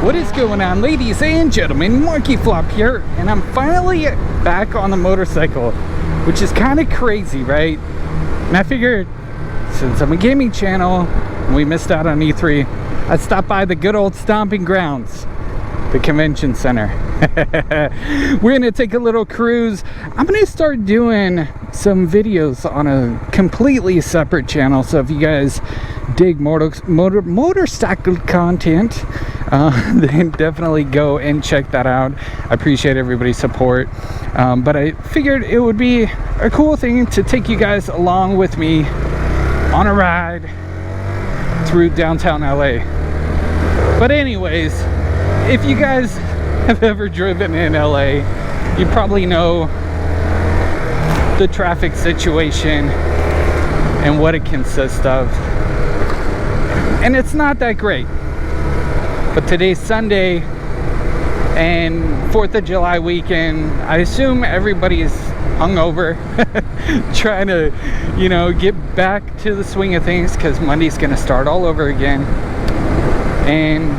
What is going on, ladies and gentlemen? MonkeyFlop here, and I'm finally back on the motorcycle, which is kind of crazy, right? And I figured, since I'm a gaming channel and we missed out on E3, I'd stop by the good old stomping grounds, the convention center. We're gonna take a little cruise. I'm gonna start doing some videos on a completely separate channel, so if you guys dig motorcycle content, then definitely go and check that out. I appreciate everybody's support, but I figured it would be a cool thing to take you guys along with me on a ride through downtown LA. But anyways, if you guys have ever driven in LA, you probably know the traffic situation and what it consists of. And it's not that great. But today's Sunday and 4th of July weekend, I assume everybody's hungover, trying to, you know, get back to the swing of things, because Monday's gonna start all over again. And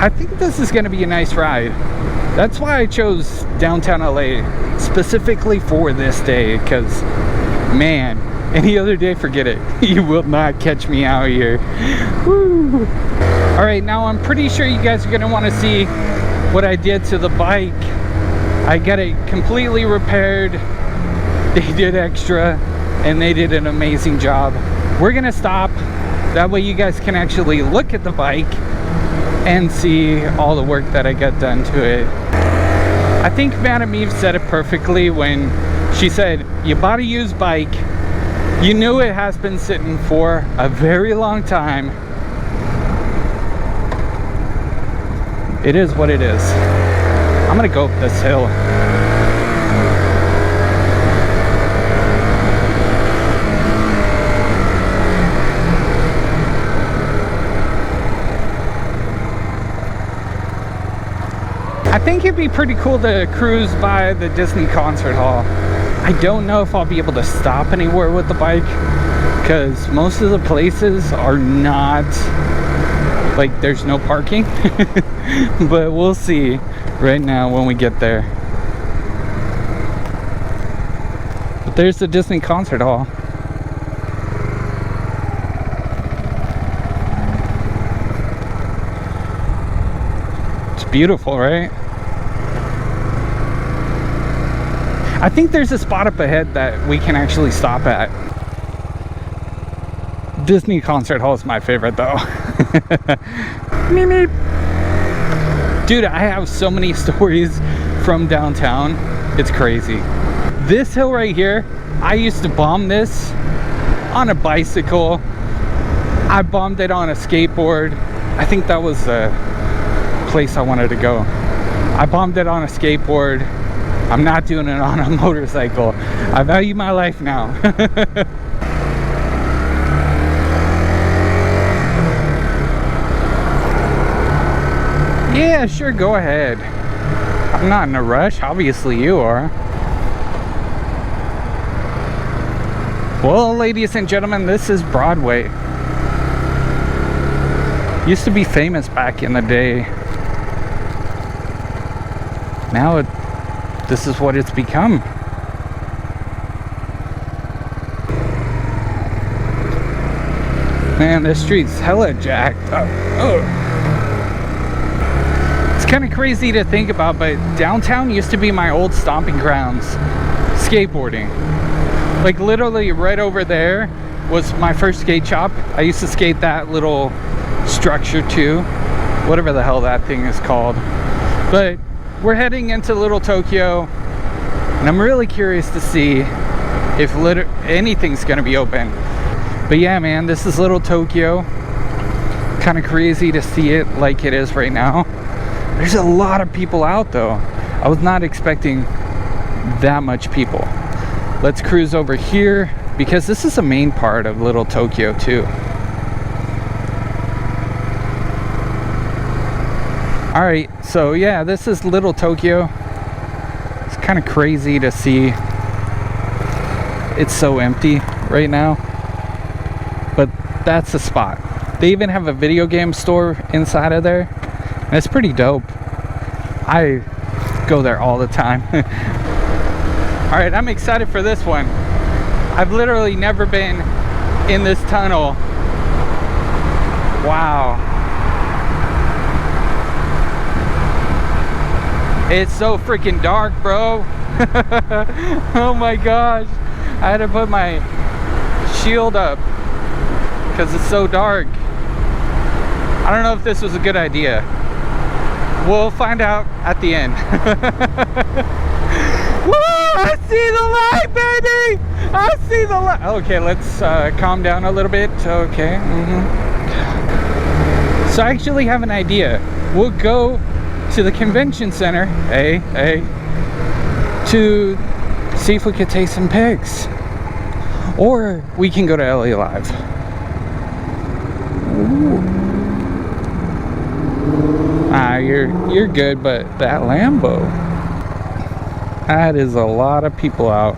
I think this is gonna be a nice ride. That's why I chose downtown LA specifically for this day, because man, any other day, forget it. You will not catch me out here. Woo. All right, now I'm pretty sure you guys are gonna want to see what I did to the bike. I got it completely repaired. They did extra and they did an amazing job. We're gonna stop, that way you guys can actually look at the bike and see all the work that I got done to it. I think Madam Eve said it perfectly when she said, you bought a used bike, you knew it has been sitting for a very long time. It is what it is. I'm gonna go up this hill. I think it'd be pretty cool to cruise by the Disney concert hall. I don't know if I'll be able to stop anywhere with the bike, because most of the places are not, like, there's no parking. But we'll see right now when we get there. But there's the Disney concert hall. It's beautiful, right? I think there's a spot up ahead that we can actually stop at. Disney concert hall is my favorite though. Meep, meep. Dude, I have so many stories from downtown. It's crazy. This hill right here, I used to bomb this on a bicycle. I bombed it on a skateboard. I think that was the place I wanted to go. I bombed it on a skateboard. I'm not doing it on a motorcycle. I value my life now. Yeah, sure, go ahead. I'm not in a rush. Obviously you are. Well, ladies and gentlemen, this is Broadway. Used to be famous back in the day. Now this is what it's become. Man, this street's hella jacked up. Oh. It's kind of crazy to think about, but downtown used to be my old stomping grounds, skateboarding. Like literally right over there was my first skate shop. I used to skate that little structure too, whatever the hell that thing is called. But we're heading into Little Tokyo, and I'm really curious to see if anything's gonna be open. But yeah, man, this is Little Tokyo. Kind of crazy to see it like it is right now. There's a lot of people out though. I was not expecting that much people. Let's cruise over here, because this is the main part of Little Tokyo too. All right, so yeah, this is Little Tokyo. It's kind of crazy to see it's so empty right now, but that's the spot. They even have a video game store inside of there. It's pretty dope. I go there all the time. All right, I'm excited for this one. I've literally never been in this tunnel. Wow. It's so freaking dark, bro. Oh my gosh. I had to put my shield up because it's so dark. I don't know if this was a good idea. We'll find out at the end. Woo! I see the light, baby! I see the light. Okay, let's calm down a little bit. Okay. So I actually have an idea. We'll go to the convention center, to see if we could take some pics. Or we can go to LA Live. Ooh. Ah, you're good, but that Lambo, that is a lot of people out.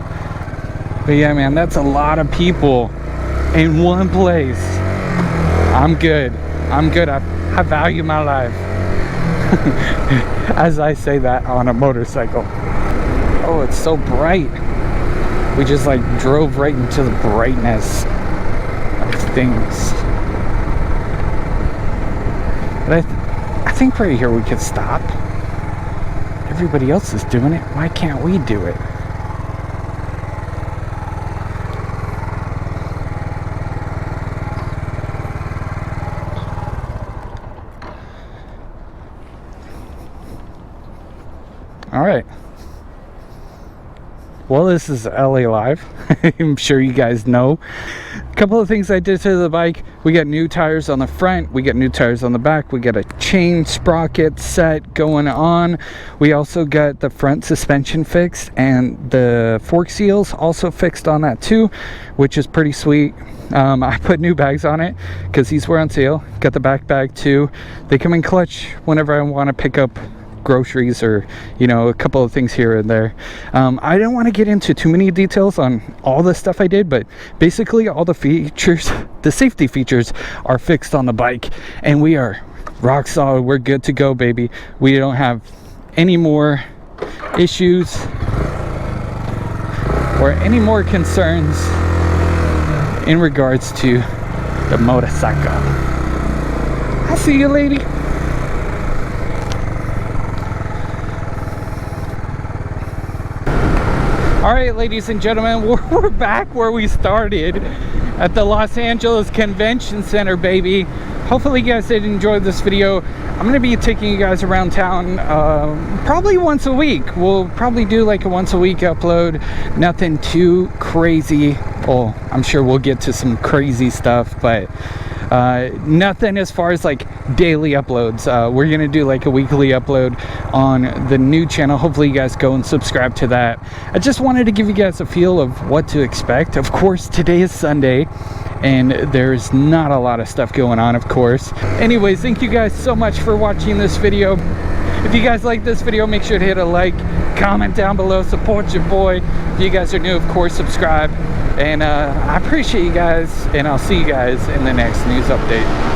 But yeah, man, that's a lot of people in one place. I'm good. I value my life. As I say that on a motorcycle. Oh, it's so bright. We just like drove right into the brightness of things. But I think right here we could stop. Everybody else is doing it. Why can't we do it? All right. Well, this is LA Live. I'm sure you guys know. A couple of things I did to the bike. We got new tires on the front. We got new tires on the back. We got a chain sprocket set going on. We also got the front suspension fixed and the fork seals also fixed on that too, which is pretty sweet. I put new bags on it because these were on sale. Got the back bag too. They come in clutch whenever I want to pick up groceries or, you know, a couple of things here and there. I don't want to get into too many details on all the stuff I did, but basically all the features, the safety features are fixed on the bike, and we are rock solid. We're good to go, baby. We don't have any more issues or any more concerns in regards to the motorcycle. I see you, lady. All right, ladies and gentlemen, we're back where we started at the Los Angeles Convention Center, baby. Hopefully you guys did enjoy this video. I'm going to be taking you guys around town probably once a week. We'll probably do like a once a week upload. Nothing too crazy. Well, I'm sure we'll get to some crazy stuff, but nothing as far as like daily uploads. We're gonna do like a weekly upload on the new channel. Hopefully you guys go and subscribe to that. I just wanted to give you guys a feel of what to expect. Of course, today is Sunday and there's not a lot of stuff going on, of course. Anyways, thank you guys so much for watching this video. If you guys like this video, make sure to hit a like, comment down below, support your boy. If you guys are new, of course, subscribe. And I appreciate you guys, and I'll see you guys in the next news update.